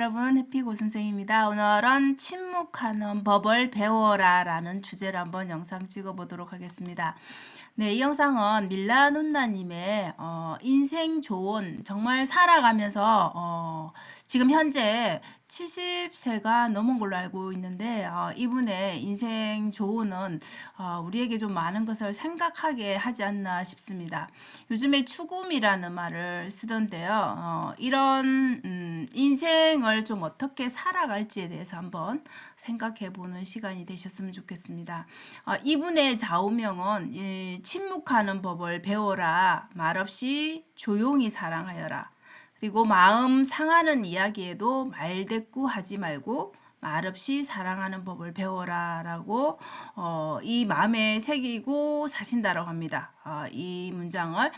여러분, 해피고 선생입니다. 오늘은 침묵하는 법을 배워라 라는 주제로 한번 영상 찍어보도록 하겠습니다. 네, 이 영상은 밀라눈나님의 인생 조언, 정말 살아가면서 지금 현재 70세가 넘은 걸로 알고 있는데 이분의 인생 조언은 우리에게 좀 많은 것을 생각하게 하지 않나 싶습니다. 요즘에 추구미라는 말을 쓰던데요. 이런 인생을 좀 어떻게 살아갈지에 대해서 한번 생각해 보는 시간이 되셨으면 좋겠습니다. 이분의 좌우명은 침묵하는 법을 배워라, 말없이 조용히 사랑하여라. 그리고 마음 상하는 이야기에도 말대꾸하지 말고 말없이 사랑하는 법을 배워라 라고 이 마음에 새기고 사신다라고 합니다. 이 문장을.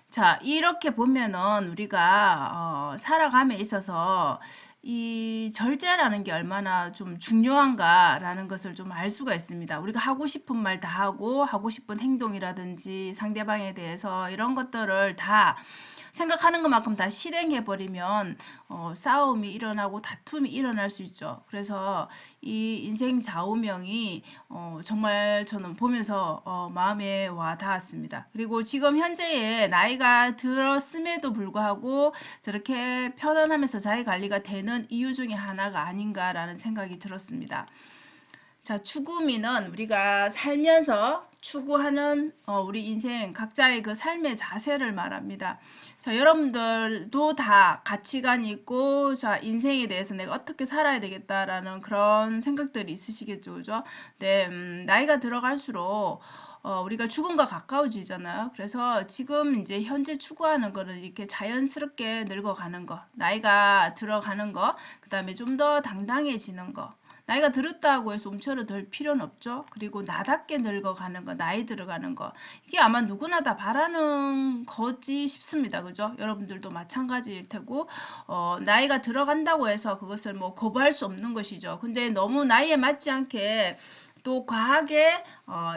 자, 이렇게 보면은 우리가 살아감에 있어서 이 절제라는 게 얼마나 좀 중요한가라는 것을 좀 알 수가 있습니다. 우리가 하고 싶은 말 다 하고 싶은 행동이라든지 상대방에 대해서 이런 것들을 다 생각하는 것만큼 다 실행해버리면 싸움이 일어나고 다툼이 일어날 수 있죠. 그래서 이 인생 좌우명이 정말 저는 보면서 마음에 와 닿았습니다. 그리고 지금 현재의 나이가 들었음에도 불구하고 저렇게 편안하면서 자기 관리가 되는 이유 중에 하나가 아닌가라는 생각이 들었습니다. 자, 추구미는 우리가 살면서 추구하는 우리 인생 각자의 그 삶의 자세를 말합니다. 자, 여러분들도 다 가치관이 있고, 자, 인생에 대해서 내가 어떻게 살아야 되겠다라는 그런 생각들이 있으시겠죠, 그죠? 네, 나이가 들어갈수록 우리가 죽음과 가까워지잖아요. 그래서 지금 이제 현재 추구하는 거는 이렇게 자연스럽게 늙어가는 거, 나이가 들어가는 거, 그 다음에 좀 더 당당해지는 거. 나이가 들었다고 해서 움츠러들 필요는 없죠. 그리고 나답게 늙어가는 거, 나이 들어가는 거. 이게 아마 누구나 다 바라는 거지 싶습니다. 그죠? 여러분들도 마찬가지일 테고, 나이가 들어간다고 해서 그것을 뭐 거부할 수 없는 것이죠. 근데 너무 나이에 맞지 않게 또 과하게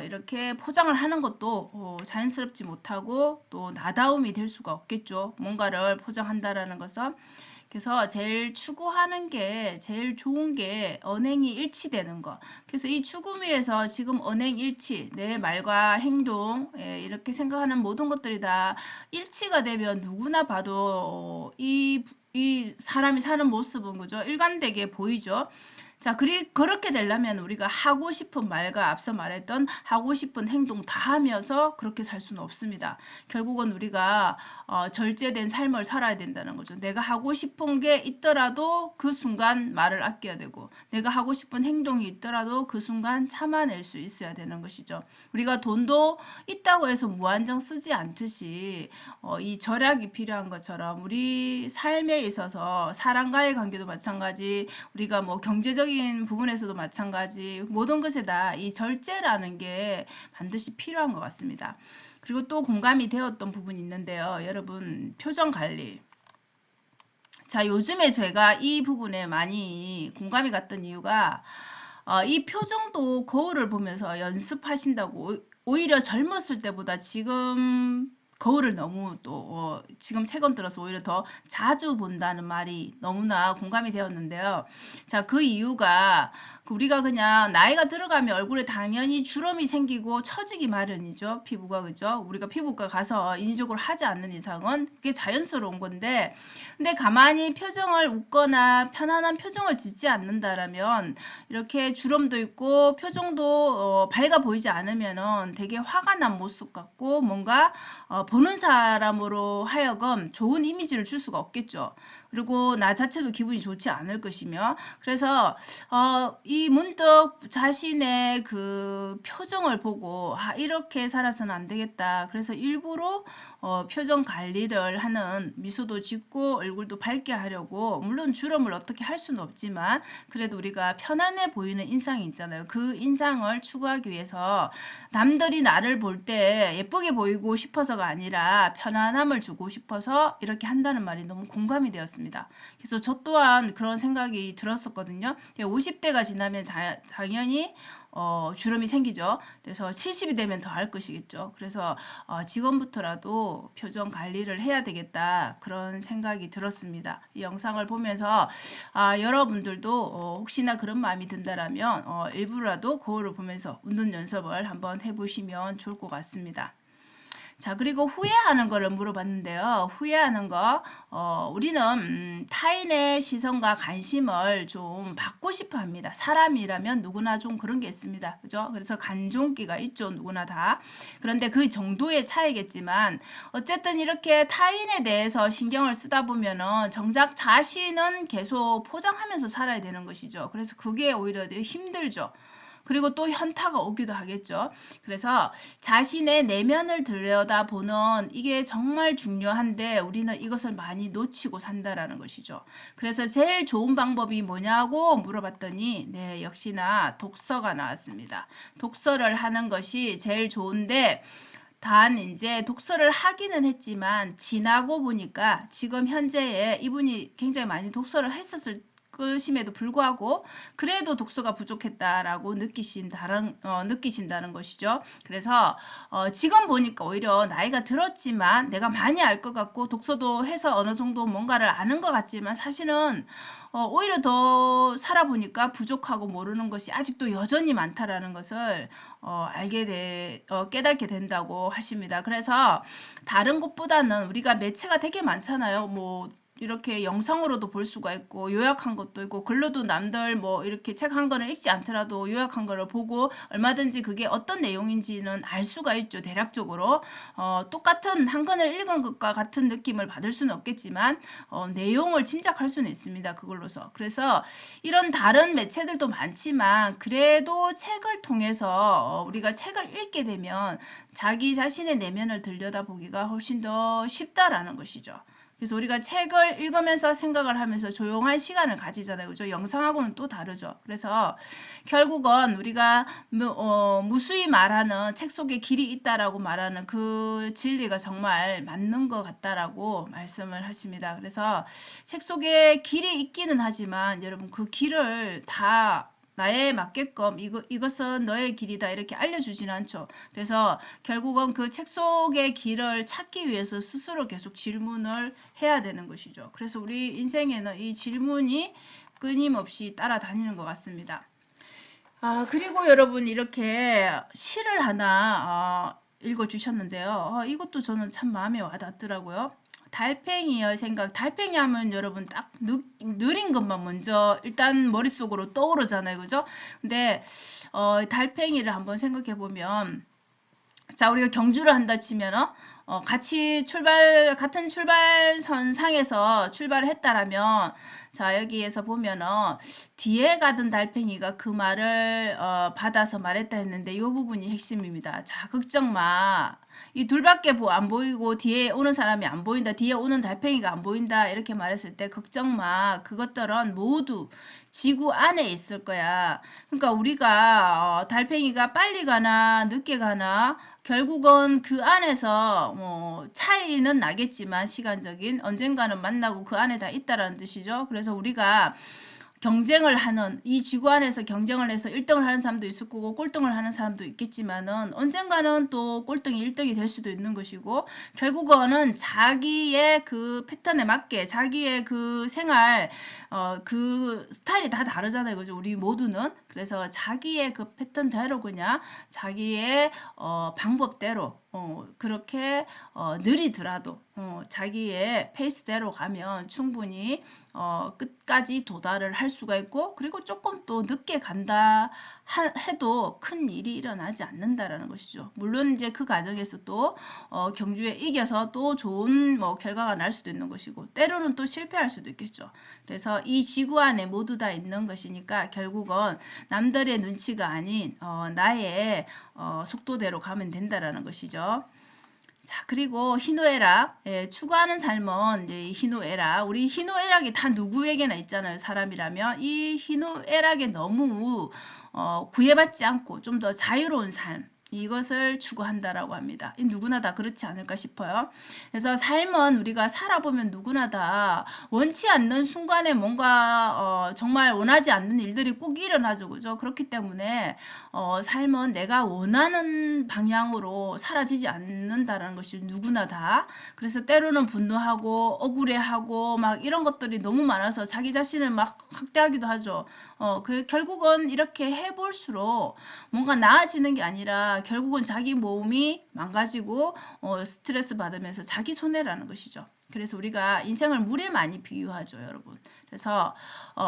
이렇게 포장을 하는 것도 자연스럽지 못하고 또 나다움이 될 수가 없겠죠. 뭔가를 포장한다라는 것은. 그래서 제일 추구하는 게 제일 좋은 게 언행이 일치되는 거. 그래서 이 추구미에서 지금 언행 일치, 내 말과 행동 이렇게 생각하는 모든 것들이 다 일치가 되면 누구나 봐도 이 사람이 사는 모습은 그죠? 일관되게 보이죠. 자, 그렇게 되려면 우리가 하고 싶은 말과 앞서 말했던 하고 싶은 행동 다 하면서 그렇게 살 수는 없습니다. 결국은 우리가 절제된 삶을 살아야 된다는 거죠. 내가 하고 싶은 게 있더라도 그 순간 말을 아껴야 되고, 내가 하고 싶은 행동이 있더라도 그 순간 참아낼 수 있어야 되는 것이죠. 우리가 돈도 있다고 해서 무한정 쓰지 않듯이 이 절약이 필요한 것처럼 우리 삶에 있어서 사람과의 관계도 마찬가지, 우리가 뭐 경제적인 부분에서도 마찬가지, 모든 것에 다 이 절제라는 게 반드시 필요한 것 같습니다. 그리고 또 공감이 되었던 부분이 있는데요. 여러분, 표정 관리. 자, 요즘에 제가 이 부분에 많이 공감이 갔던 이유가 이 표정도 거울을 보면서 연습하신다고, 오히려 젊었을 때보다 지금 거울을 너무 또 지금 최근 들어서 오히려 더 자주 본다는 말이 너무나 공감이 되었는데요. 자, 그 이유가 우리가 그냥 나이가 들어가면 얼굴에 당연히 주름이 생기고 처지기 마련이죠. 피부가, 그죠? 우리가 피부과 가서 인위적으로 하지 않는 이상은 그게 자연스러운 건데, 근데 가만히 표정을 웃거나 편안한 표정을 짓지 않는다라면 이렇게 주름도 있고 표정도 밝아 보이지 않으면은 되게 화가 난 모습 같고, 뭔가 보는 사람으로 하여금 좋은 이미지를 줄 수가 없겠죠. 그리고 나 자체도 기분이 좋지 않을 것이며, 그래서 이 문득 자신의 그 표정을 보고 이렇게 살아서는 안 되겠다. 그래서 일부러 표정 관리를 하는, 미소도 짓고 얼굴도 밝게 하려고, 물론 주름을 어떻게 할 수는 없지만 그래도 우리가 편안해 보이는 인상이 있잖아요. 그 인상을 추구하기 위해서 남들이 나를 볼 때 예쁘게 보이고 싶어서가 아니라 편안함을 주고 싶어서 이렇게 한다는 말이 너무 공감이 되었습니다. 그래서 저 또한 그런 생각이 들었었거든요. 50대가 지나면 당연히 주름이 생기죠. 그래서 70이 되면 더 할 것이겠죠. 그래서 지금부터라도 표정 관리를 해야 되겠다 그런 생각이 들었습니다. 이 영상을 보면서 여러분들도 혹시나 그런 마음이 든다라면 일부라도 거울을 보면서 웃는 연습을 한번 해보시면 좋을 것 같습니다. 자, 그리고 후회하는 거를 물어봤는데요. 후회하는 거, 우리는 타인의 시선과 관심을 좀 받고 싶어 합니다. 사람이라면 누구나 좀 그런 게 있습니다. 그죠? 그래서 간종기가 있죠. 누구나 다. 그런데 그 정도의 차이겠지만, 어쨌든 이렇게 타인에 대해서 신경을 쓰다 보면은 정작 자신은 계속 포장하면서 살아야 되는 것이죠. 그래서 그게 오히려 되게 힘들죠. 그리고 또 현타가 오기도 하겠죠. 그래서 자신의 내면을 들여다보는 이게 정말 중요한데 우리는 이것을 많이 놓치고 산다라는 것이죠. 그래서 제일 좋은 방법이 뭐냐고 물어봤더니 네, 역시나 독서가 나왔습니다. 독서를 하는 것이 제일 좋은데 단 이제 독서를 하기는 했지만 지나고 보니까 지금 현재에 이분이 굉장히 많이 독서를 했었을 것임에도 불구하고 그래도 독서가 부족했다라고 느끼신다는 것이죠. 그래서 지금 보니까 오히려 나이가 들었지만 내가 많이 알 것 같고 독서도 해서 어느 정도 뭔가를 아는 것 같지만 사실은 오히려 더 살아보니까 부족하고 모르는 것이 아직도 여전히 많다라는 것을 깨닫게 된다고 하십니다. 그래서 다른 것보다는 우리가 매체가 되게 많잖아요. 뭐 이렇게 영상으로도 볼 수가 있고 요약한 것도 있고 글로도 남들 뭐 이렇게 책 한 권을 읽지 않더라도 요약한 거를 보고 얼마든지 그게 어떤 내용인지는 알 수가 있죠. 대략적으로 똑같은 한 권을 읽은 것과 같은 느낌을 받을 수는 없겠지만 내용을 짐작할 수는 있습니다. 그걸로서. 그래서 이런 다른 매체들도 많지만 그래도 책을 통해서 우리가 책을 읽게 되면 자기 자신의 내면을 들여다보기가 훨씬 더 쉽다라는 것이죠. 그래서 우리가 책을 읽으면서 생각을 하면서 조용한 시간을 가지잖아요. 그죠? 영상하고는 또 다르죠. 그래서 결국은 우리가 무수히 말하는 책 속에 길이 있다라고 말하는 그 진리가 정말 맞는 것 같다라고 말씀을 하십니다. 그래서 책 속에 길이 있기는 하지만 여러분 그 길을 다 나에 맞게끔 이것은 너의 길이다 이렇게 알려주지는 않죠. 그래서 결국은 그 책 속의 길을 찾기 위해서 스스로 계속 질문을 해야 되는 것이죠. 그래서 우리 인생에는 이 질문이 끊임없이 따라다니는 것 같습니다. 그리고 여러분 이렇게 시를 하나 읽어주셨는데요. 이것도 저는 참 마음에 와닿더라고요. 달팽이의 생각. 달팽이 하면 여러분 딱 느린 것만 먼저 일단 머릿속으로 떠오르잖아요. 그죠? 근데 달팽이를 한번 생각해 보면 자, 우리가 경주를 한다 치면은 같이 같은 출발선상에서 출발을 했다라면 자, 여기에서 보면은 뒤에 가던 달팽이가 그 말을 받아서 말했다 했는데 이 부분이 핵심입니다. 자, 걱정 마. 이 둘밖에 안 보이고 뒤에 오는 사람이 안 보인다. 뒤에 오는 달팽이가 안 보인다. 이렇게 말했을 때 걱정 마. 그것들은 모두 지구 안에 있을 거야. 그러니까 우리가 달팽이가 빨리 가나 늦게 가나 결국은 그 안에서 뭐 차이는 나겠지만 시간적인 언젠가는 만나고 그 안에 다 있다라는 뜻이죠. 그래서 우리가 경쟁을 하는 이 지구 안에서 경쟁을 해서 1등을 하는 사람도 있을 거고 꼴등을 하는 사람도 있겠지만은 언젠가는 또 꼴등이 1등이 될 수도 있는 것이고 결국은 자기의 그 패턴에 맞게 자기의 그 생활 그 스타일이 다 다르잖아요. 그죠? 우리 모두는. 그래서 자기의 그 패턴대로 그냥 자기의 방법대로 그렇게 느리더라도 자기의 페이스대로 가면 충분히 끝까지 도달을 할 수가 있고 그리고 조금 또 늦게 간다 해도 큰 일이 일어나지 않는다라는 것이죠. 물론 이제 그 과정에서 또 경주에 이겨서 또 좋은 뭐 결과가 날 수도 있는 것이고 때로는 또 실패할 수도 있겠죠. 그래서 이 지구 안에 모두 다 있는 것이니까 결국은 남들의 눈치가 아닌 나의 속도대로 가면 된다라는 것이죠. 자, 그리고 희노애락, 추구하는 삶은 이제 희노애락. 우리 희노애락이 다 누구에게나 있잖아요. 사람이라면 이 희노애락에 너무 구애받지 않고 좀 더 자유로운 삶. 이것을 추구한다라고 합니다. 누구나 다 그렇지 않을까 싶어요. 그래서 삶은 우리가 살아보면 누구나 다 원치 않는 순간에 뭔가 정말 원하지 않는 일들이 꼭 일어나죠. 그죠? 그렇기 때문에 삶은 내가 원하는 방향으로 사라지지 않는다라는 것이 누구나 다. 그래서 때로는 분노하고 억울해하고 막 이런 것들이 너무 많아서 자기 자신을 막 학대하기도 하죠. 결국은 이렇게 해볼수록 뭔가 나아지는 게 아니라 결국은 자기 몸이 망가지고 스트레스 받으면서 자기 손해라는 것이죠. 그래서 우리가 인생을 물에 많이 비유하죠, 여러분. 그래서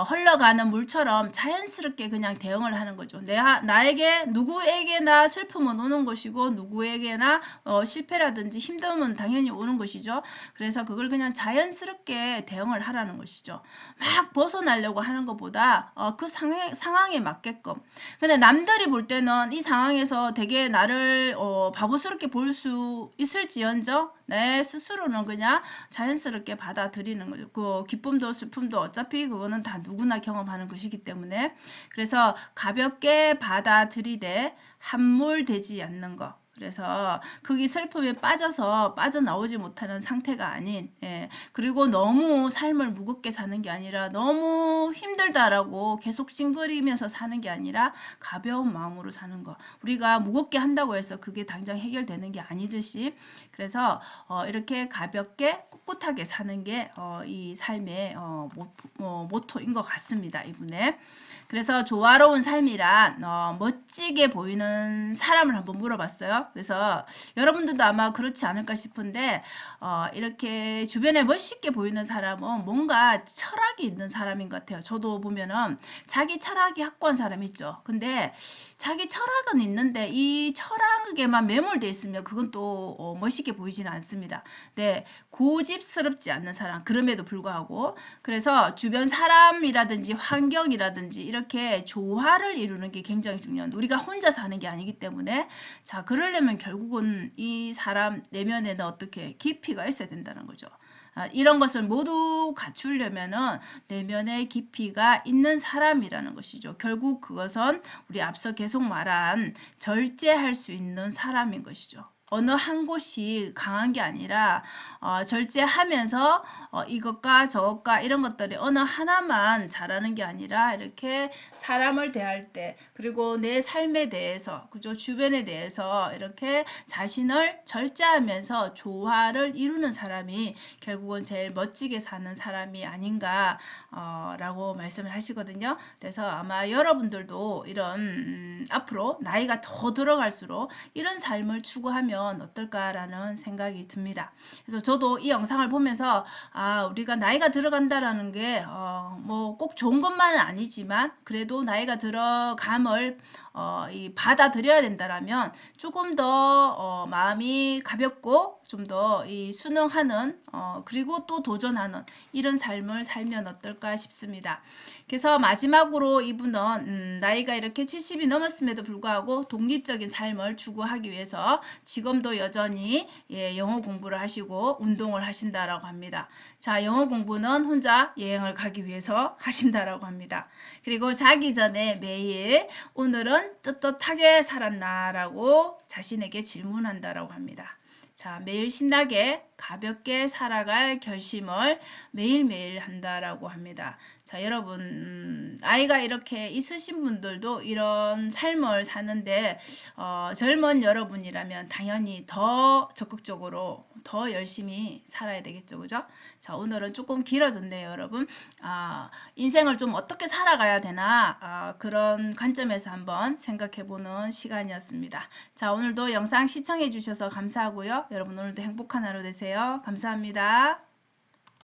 흘러가는 물처럼 자연스럽게 그냥 대응을 하는 거죠. 나에게 누구에게나 슬픔은 오는 것이고 누구에게나 실패라든지 힘듦은 당연히 오는 것이죠. 그래서 그걸 그냥 자연스럽게 대응을 하라는 것이죠. 막 벗어나려고 하는 것보다 그 상황에 맞게끔. 근데 남들이 볼 때는 이 상황에서 되게 나를 바보스럽게 볼 수 있을지언정 내 스스로는 그냥 자연스럽게 받아들이는 거죠. 그 기쁨도 슬픔도 어차피 그거는 다 누구나 경험하는 것이기 때문에 그래서 가볍게 받아들이되 함몰되지 않는 것. 그래서 거기 슬픔에 빠져서 빠져나오지 못하는 상태가 아닌 그리고 너무 삶을 무겁게 사는 게 아니라 너무 힘들다라고 계속 찡그리면서 사는 게 아니라 가벼운 마음으로 사는 거. 우리가 무겁게 한다고 해서 그게 당장 해결되는 게 아니듯이 그래서 이렇게 가볍게 꿋꿋하게 사는 게 이 삶의 모토인 것 같습니다. 이분의. 그래서 조화로운 삶이란 멋지게 보이는 사람을 한번 물어봤어요. 그래서 여러분들도 아마 그렇지 않을까 싶은데 이렇게 주변에 멋있게 보이는 사람은 뭔가 철학이 있는 사람인 것 같아요. 저도 보면은 자기 철학이 확고한 사람 있죠. 근데 자기 철학은 있는데 이 철학에만 매몰돼 있으면 그건 또 멋있게 보이지는 않습니다. 네, 고집스럽지 않는 사람 그럼에도 불구하고 그래서 주변 사람이라든지 환경이라든지 이렇게 조화를 이루는 게 굉장히 중요한 우리가 혼자 사는 게 아니기 때문에 자 그러려면 결국은 이 사람 내면에는 어떻게 깊이가 있어야 된다는 거죠. 이런 것을 모두 갖추려면은 내면의 깊이가 있는 사람이라는 것이죠. 결국 그것은 우리 앞서 계속 말한 절제할 수 있는 사람인 것이죠. 어느 한 곳이 강한 게 아니라 절제하면서 이것과 저것과 이런 것들이 어느 하나만 잘하는 게 아니라 이렇게 사람을 대할 때 그리고 내 삶에 대해서 그죠 주변에 대해서 이렇게 자신을 절제하면서 조화를 이루는 사람이 결국은 제일 멋지게 사는 사람이 아닌가 라고 말씀을 하시거든요. 그래서 아마 여러분들도 이런 앞으로 나이가 더 들어갈수록 이런 삶을 추구하면 어떨까라는 생각이 듭니다. 그래서 저도 이 영상을 보면서 우리가 나이가 들어간다라는 게 뭐 꼭 좋은 것만은 아니지만 그래도 나이가 들어감을 받아들여야 된다라면 조금 더 마음이 가볍고 좀 더 순응하는 그리고 또 도전하는 이런 삶을 살면 어떨까 싶습니다. 그래서 마지막으로 이분은 나이가 이렇게 70이 넘었음에도 불구하고 독립적인 삶을 추구하기 위해서 지금도 여전히 영어 공부를 하시고 운동을 하신다라고 합니다. 자, 영어 공부는 혼자 여행을 가기 위해서 하신다라고 합니다. 그리고 자기 전에 매일 오늘은 떳떳하게 살았나라고 자신에게 질문한다라고 합니다. 자, 매일 신나게 가볍게 살아갈 결심을 매일매일 한다라고 합니다. 자, 여러분 나이가 이렇게 있으신 분들도 이런 삶을 사는데 젊은 여러분이라면 당연히 더 적극적으로 더 열심히 살아야 되겠죠. 그죠? 자, 오늘은 조금 길어졌네요, 여러분. 인생을 좀 어떻게 살아가야 되나 그런 관점에서 한번 생각해보는 시간이었습니다. 자, 오늘도 영상 시청해 주셔서 감사하고요. 여러분 오늘도 행복한 하루 되세요. 감사합니다.